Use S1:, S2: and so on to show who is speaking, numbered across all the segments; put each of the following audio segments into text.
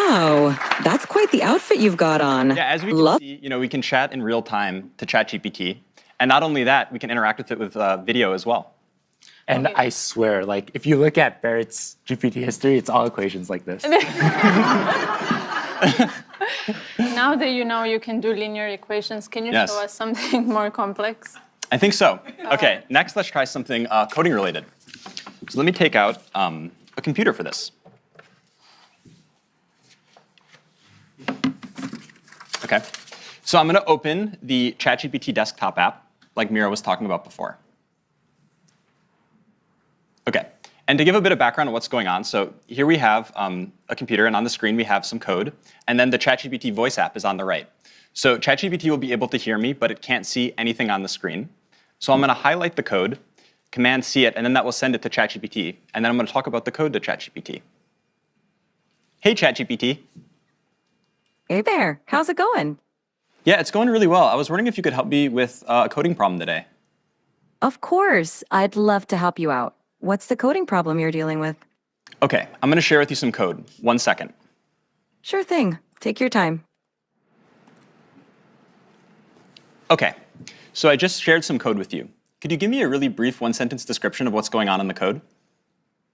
S1: Wow, that's quite the outfit you've got on.
S2: Yeah, as we can see, we can chat in real time to ChatGPT. And not only that, we can interact with it with video as well.
S3: And I swear, like, if you look at Barrett's GPT history, it's all equations like this.
S4: Now that you know you can do linear equations, can you show us something more complex?
S2: I think so. OK, next let's try something coding related. So let me take out a computer for this. OK, so I'm going to open the ChatGPT desktop app, like Mira was talking about before. OK, and to give a bit of background on what's going on, so here we have a computer, and on the screen we have some code, and then the ChatGPT voice app is on the right. So ChatGPT will be able to hear me, but it can't see anything on the screen. So I'm going to highlight the code, Command C it, and then that will send it to ChatGPT, and then I'm going to talk about the code to ChatGPT. Hey, ChatGPT.
S1: Hey there, how's it going?
S2: Yeah, it's going really well. I was wondering if you could help me with a coding problem today.
S1: Of course, I'd love to help you out. What's the coding problem you're dealing with?
S2: OK, I'm going to share with you some code. 1 second.
S1: Sure thing. Take your time.
S2: OK, so I just shared some code with you. Could you give me a really brief one-sentence description of what's going on in the code?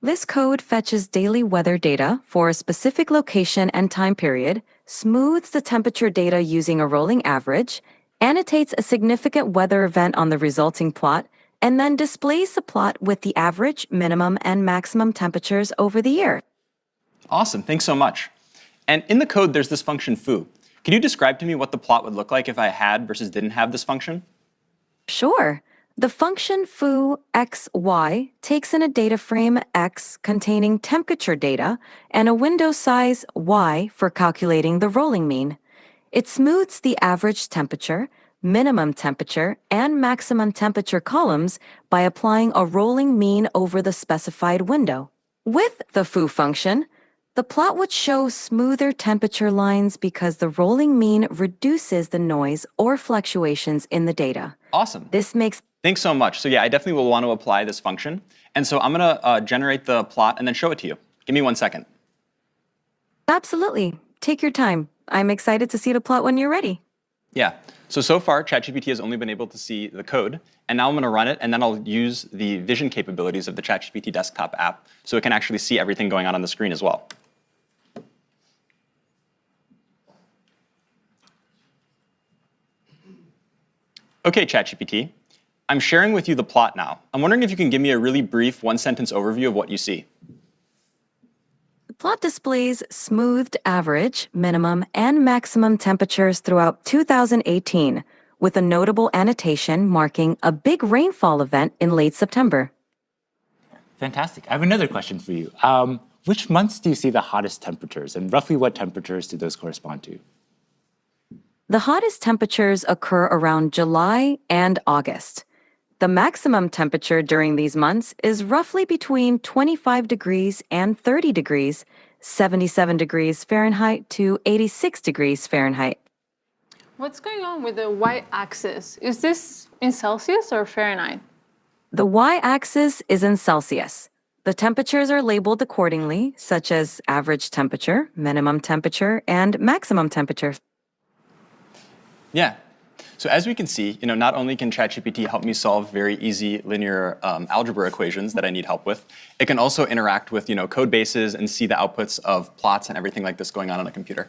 S1: This code fetches daily weather data for a specific location and time period, smooths the temperature data using a rolling average, annotates a significant weather event on the resulting plot, and then displays the plot with the average, minimum, and maximum temperatures over the year.
S2: Awesome, thanks so much. And in the code, there's this function foo. Can you describe to me what the plot would look like if I had versus didn't have this function?
S1: Sure. The function foo xy takes in a data frame x containing temperature data and a window size y for calculating the rolling mean. It smooths the average temperature, minimum temperature, and maximum temperature columns by applying a rolling mean over the specified window. With the foo function, the plot would show smoother temperature lines because the rolling mean reduces the noise or fluctuations in the data.
S2: Awesome.
S1: Thanks
S2: so much. So yeah, I definitely will want to apply this function. And so I'm going to generate the plot and then show it to you. Give me 1 second.
S1: Absolutely. Take your time. I'm excited to see the plot when you're ready.
S2: Yeah. So far, ChatGPT has only been able to see the code. And now I'm going to run it, and then I'll use the vision capabilities of the ChatGPT desktop app so it can actually see everything going on the screen as well. OK, ChatGPT. I'm sharing with you the plot now. I'm wondering if you can give me a really brief one-sentence overview of what you see.
S1: The plot displays smoothed average, minimum, and maximum temperatures throughout 2018, with a notable annotation marking a big rainfall event in late September.
S3: Fantastic. I have another question for you. Which months do you see the hottest temperatures, and roughly what temperatures do those correspond to?
S1: The hottest temperatures occur around July and August. The maximum temperature during these months is roughly between 25 degrees and 30 degrees, 77 degrees Fahrenheit to 86 degrees Fahrenheit.
S4: What's going on with the y-axis? Is this in Celsius or Fahrenheit?
S1: The y-axis is in Celsius. The temperatures are labeled accordingly, such as average temperature, minimum temperature, and maximum temperature.
S2: Yeah. So as we can see, not only can ChatGPT help me solve very easy linear algebra equations that I need help with, it can also interact with code bases and see the outputs of plots and everything like this going on a computer.